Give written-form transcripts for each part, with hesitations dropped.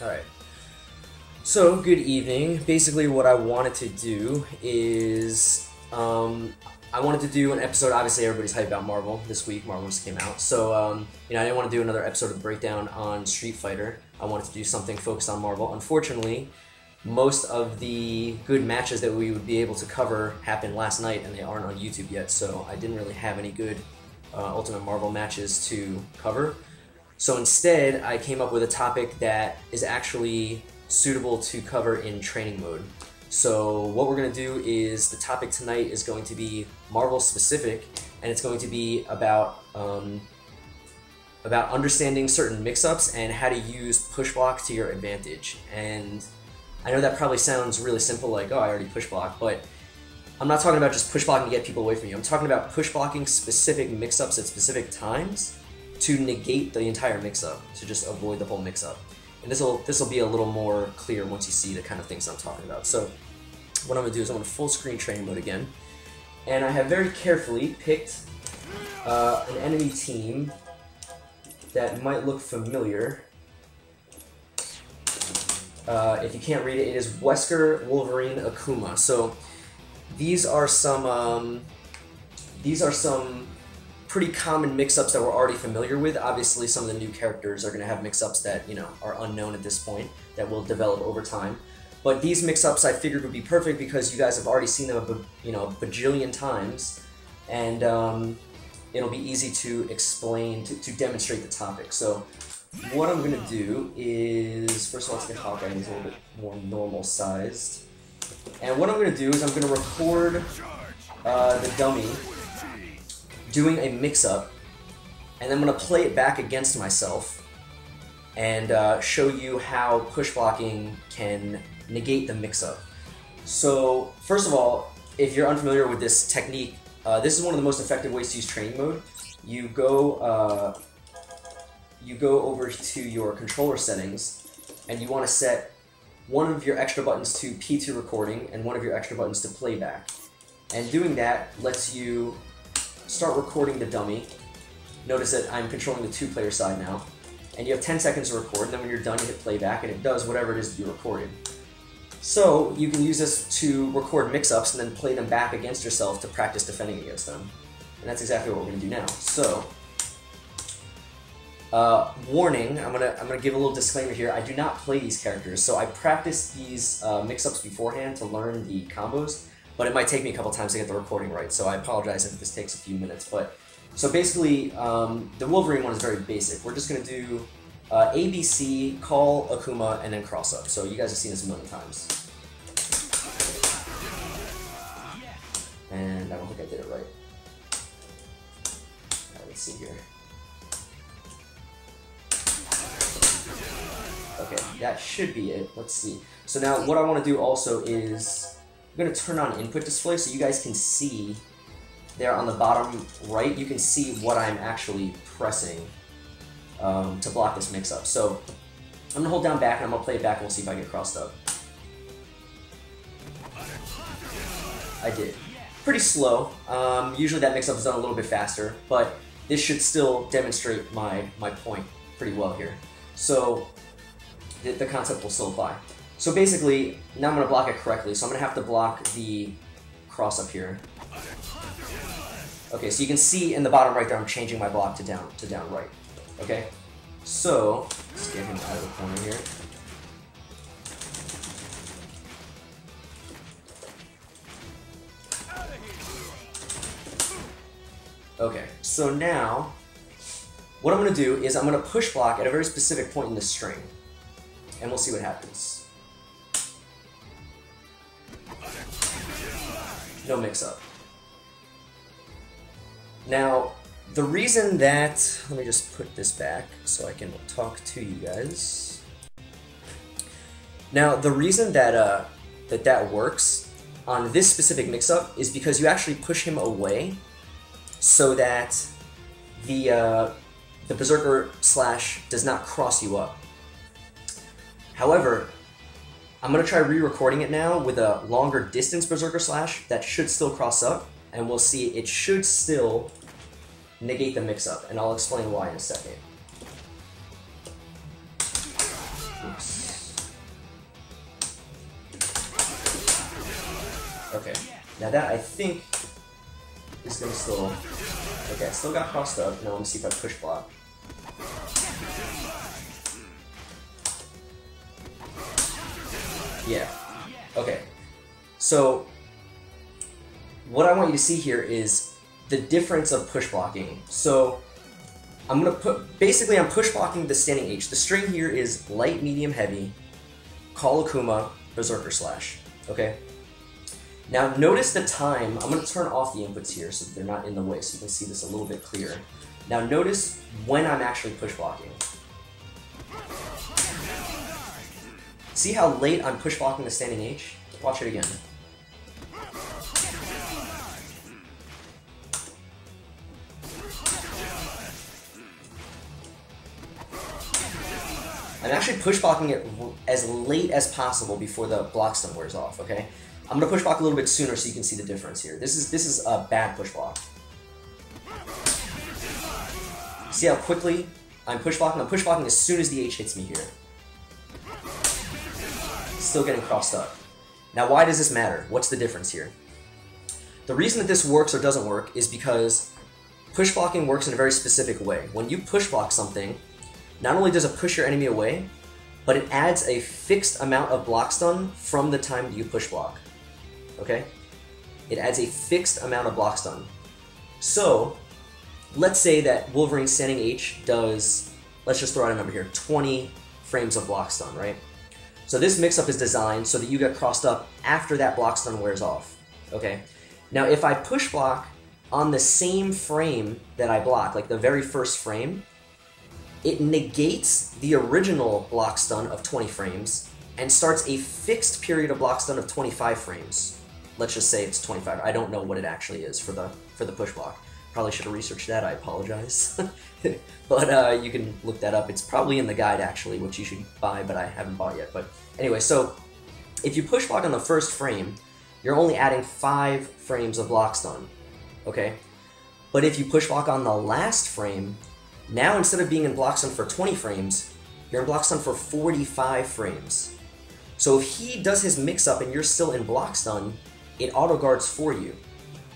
Alright, so good evening. Basically what I wanted to do is, I wanted to do an episode. Obviously everybody's hyped about Marvel this week. Marvel just came out. So, I didn't want to do another episode of Breakdown on Street Fighter. I wanted to do something focused on Marvel. Unfortunately, most of the good matches that we would be able to cover happened last night and they aren't on YouTube yet, so I didn't really have any good Ultimate Marvel matches to cover. So instead, I came up with a topic that is actually suitable to cover in training mode. So what we're going to do is, the topic tonight is going to be Marvel specific, and it's going to be about understanding certain mix-ups and how to use push block to your advantage. And I know that probably sounds really simple, like, oh, I already push block, but I'm not talking about just push blocking to get people away from you. I'm talking about push blocking specific mix-ups at specific times to negate the entire mix-up, to just avoid the whole mix-up. And this will be a little more clear once you see the kind of things I'm talking about. So what I'm going to do is I'm going to full screen training mode again, and I have very carefully picked an enemy team that might look familiar. If you can't read it, it is Wesker, Wolverine, Akuma. So these are some pretty common mix-ups that we're already familiar with. Obviously, some of the new characters are going to have mix-ups that, are unknown at this point, that will develop over time. But these mix-ups I figured would be perfect because you guys have already seen them a bajillion times, and it'll be easy to explain, to demonstrate the topic. So what I'm going to do is, first of all, let's get Hawkeye. He's a little bit more normal sized. And what I'm going to do is I'm going to record the dummy doing a mix-up, and then I'm going to play it back against myself and show you how push blocking can negate the mix-up. So first of all, if you're unfamiliar with this technique, this is one of the most effective ways to use training mode. You go over to your controller settings, and you want to set one of your extra buttons to P2 recording and one of your extra buttons to playback. And doing that lets you start recording the dummy. Notice that I'm controlling the two-player side now. And you have 10 seconds to record, and then when you're done, you hit playback, and it does whatever it is that you recorded. So you can use this to record mix-ups and then play them back against yourself to practice defending against them. And that's exactly what we're going to do now. So, warning, I'm gonna give a little disclaimer here. I do not play these characters, so I practiced these mix-ups beforehand to learn the combos, but it might take me a couple times to get the recording right, so I apologize if this takes a few minutes. But so basically, the Wolverine one is very basic. We're just gonna do ABC, call, Akuma, and then cross up. So you guys have seen this a million times. And I don't think I did it right. Alright, let's see here. Okay, that should be it. Let's see. So now what I want to do also is I'm going to turn on input display so you guys can see there on the bottom right, you can see what I'm actually pressing to block this mix-up. So I'm going to hold down back and I'm going to play it back and we'll see if I get crossed up. I did. Pretty slow. Usually that mix-up is done a little bit faster, but this should still demonstrate my point pretty well here. So the concept will still apply. So basically, now I'm going to block it correctly, so I'm going to have to block the cross up here. Okay, so you can see in the bottom right there, I'm changing my block to down right. Okay, so let's get him out of the corner here. Okay, so now what I'm going to do is I'm going to push block at a very specific point in the string, and we'll see what happens. No mix-up. Now, the reason that... Let me just put this back so I can talk to you guys. Now, the reason that that works on this specific mix-up is because you actually push him away so that the Berserker Slash does not cross you up. However, I'm going to try re-recording it now with a longer distance Berserker Slash that should still cross up, and we'll see it should still negate the mix-up, and I'll explain why in a second. Oops. Okay, now that I think is gonna still... Okay, I still got crossed up. Now let me see if I push block. Yeah. Okay. So, what I want you to see here is the difference of push blocking. So, I'm gonna put... Basically, I'm push blocking the standing H. The string here is light, medium, heavy, call Akuma, berserker slash. Okay? Now, notice the time. I'm going to turn off the inputs here so that they're not in the way, so you can see this a little bit clearer. Now, notice when I'm actually push blocking. See how late I'm push blocking the standing H? Watch it again. I'm actually push blocking it as late as possible before the block stun wears off, okay? I'm gonna push block a little bit sooner so you can see the difference here. This is a bad push block. See how quickly I'm push blocking? I'm push blocking as soon as the H hits me here. Still getting crossed up. Now why does this matter? What's the difference here? The reason that this works or doesn't work is because push blocking works in a very specific way. When you push block something, not only does it push your enemy away, but it adds a fixed amount of block stun from the time that you push block. Okay? It adds a fixed amount of block stun. So, let's say that Wolverine's standing H does, let's just throw out a number here, 20 frames of block stun, right? So this mix-up is designed so that you get crossed up after that block stun wears off. Okay? Now if I push block on the same frame that I block, like the very first frame, it negates the original block stun of 20 frames and starts a fixed period of block stun of 25 frames. Let's just say it's 25. I don't know what it actually is for the push block. Probably should have researched that, I apologize. But you can look that up. It's probably in the guide actually, which you should buy, but I haven't bought yet. But anyway, so if you push block on the first frame, you're only adding 5 frames of block stun, okay? But if you push block on the last frame, now instead of being in block stun for 20 frames, you're in block stun for 45 frames. So if he does his mix-up and you're still in block stun, it auto-guards for you.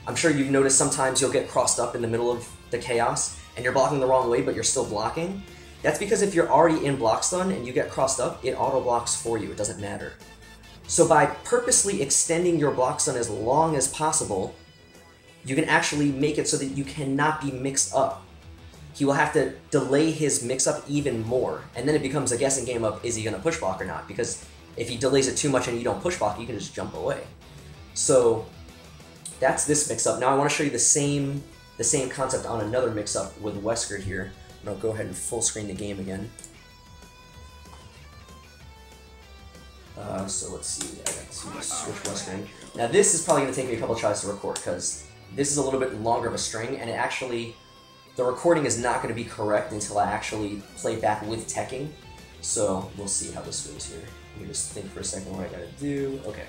I'm sure you've noticed sometimes you'll get crossed up in the middle of the chaos, and you're blocking the wrong way, but you're still blocking. That's because if you're already in block stun and you get crossed up, it auto-blocks for you, it doesn't matter. So by purposely extending your block stun as long as possible, you can actually make it so that you cannot be mixed up. He will have to delay his mix-up even more, and then it becomes a guessing game of, is he going to push block or not? Because if he delays it too much and you don't push block, you can just jump away. So that's this mix-up. Now I want to show you the same concept on another mix-up with Wesker here. And I'll go ahead and full screen the game again. So let's see, I got to switch Wesker. Now this is probably going to take me a couple tries to record, because this is a little bit longer of a string, and it actually, the recording is not going to be correct until I actually play back with teching. So we'll see how this goes here. Let me just think for a second what I gotta do. Okay.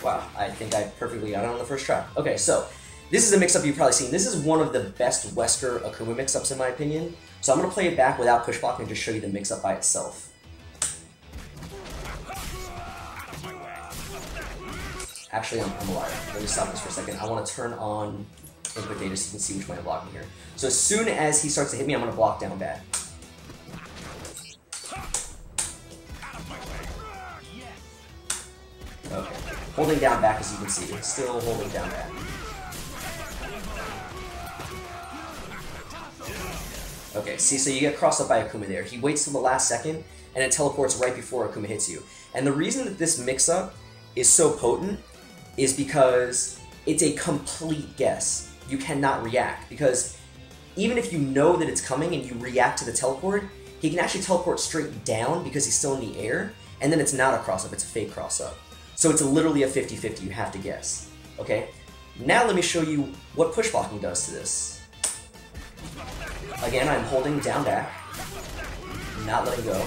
Wow, I think I perfectly got it on the first try. Okay, so this is a mix-up you've probably seen. This is one of the best Wesker Akuma mix-ups in my opinion. So I'm going to play it back without push block and just show you the mix-up by itself. Actually, I'm a liar. Let me stop this for a second. I want to turn on input data so you can see which way I'm blocking here. So as soon as he starts to hit me, I'm going to block down bad. Okay. Holding down back, as you can see. Still holding down back. Okay, see, so you get crossed up by Akuma there. He waits till the last second, and it teleports right before Akuma hits you. And the reason that this mix-up is so potent is because it's a complete guess. You cannot react, because even if you know that it's coming and you react to the teleport, he can actually teleport straight down because he's still in the air, and then it's not a cross-up, it's a fake cross-up. So it's literally a 50-50, you have to guess. Okay? Now let me show you what push blocking does to this. Again, I'm holding down back, not letting go.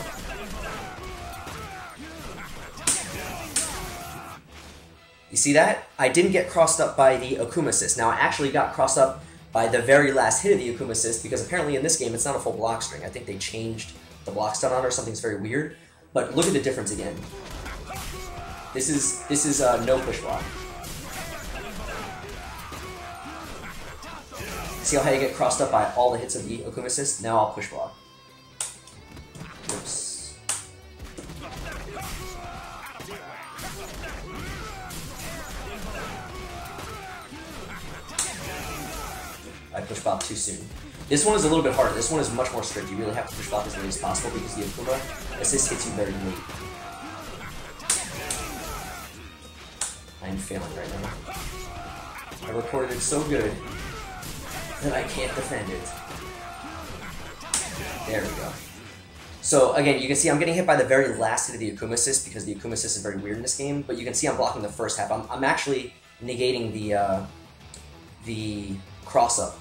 You see that? I didn't get crossed up by the Akuma assist. Now I actually got crossed up by the very last hit of the Akuma assist, because apparently in this game it's not a full block string. I think they changed the block stun on it or something's very weird. But look at the difference again. This is no push block. See how you get crossed up by all the hits of the Akuma assist? Now I'll push block. Oops. I push block too soon. This one is a little bit harder. This one is much more strict. You really have to push block as late as possible because the Akuma assist hits you very late. I'm failing right now. I recorded it so good that I can't defend it. There we go. So again, you can see I'm getting hit by the very last hit of the Akuma assist because the Akuma assist is very weird in this game, but you can see I'm blocking the first half. I'm actually negating the cross-up.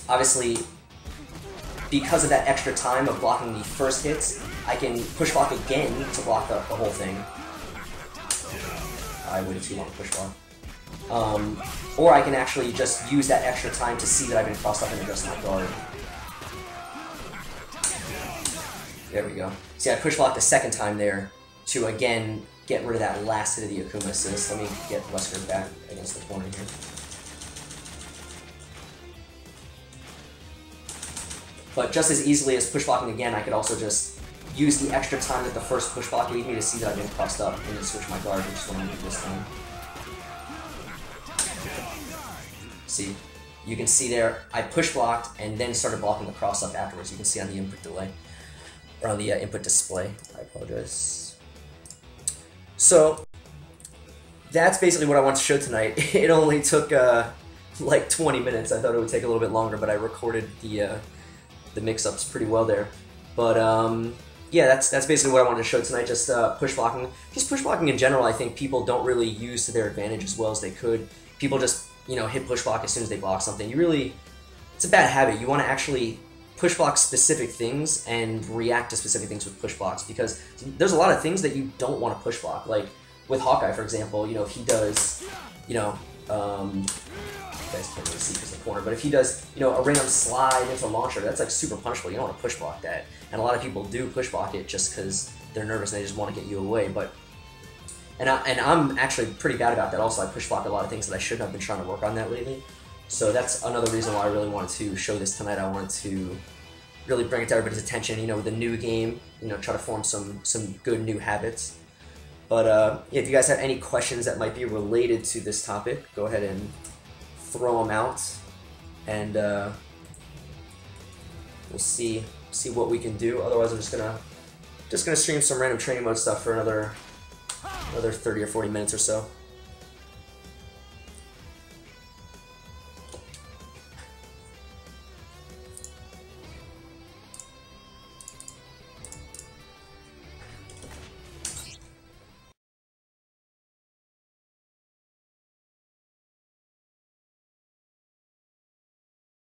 Obviously, because of that extra time of blocking the first hits, I can push block again to block the whole thing. I waited too long to push block. Or I can actually just use that extra time to see that I've been crossed up and adjust my guard. There we go. See, I push blocked the second time there to, again, get rid of that last hit of the Akuma assist. Let me get Wesker back against the corner here. But just as easily as push blocking again, I could also just use the extra time that the first push block gave me to see that I've been crossed up and then switch my guard, which is what I'm going to do this time. See, you can see there, I push blocked and then started blocking the cross up afterwards. You can see on the input delay, or on the input display. I apologize. So, that's basically what I want to show tonight. It only took like 20 minutes. I thought it would take a little bit longer, but I recorded the mix-ups pretty well there. But yeah, that's basically what I wanted to show tonight, just push blocking. Just push blocking in general, I think people don't really use to their advantage as well as they could. People just, you know, hit push block as soon as they block something. It's a bad habit. You want to actually push block specific things and react to specific things with push blocks, because there's a lot of things that you don't want to push block. Like with Hawkeye, for example, you know, if he does, you know, you guys can't really see because of the corner, but if he does, you know, a random slide into launcher, that's like super punishable. You don't want to push block that. And a lot of people do push block it just because they're nervous and they just want to get you away. But and I'm actually pretty bad about that also. I push block a lot of things that I shouldn't have been trying to work on that lately. So that's another reason why I really wanted to show this tonight. I wanted to really bring it to everybody's attention, you know, with a new game, you know, try to form some good new habits. But yeah, if you guys have any questions that might be related to this topic, go ahead and throw them out, and we'll see what we can do. Otherwise, I'm just gonna stream some random training mode stuff for another 30 or 40 minutes or so.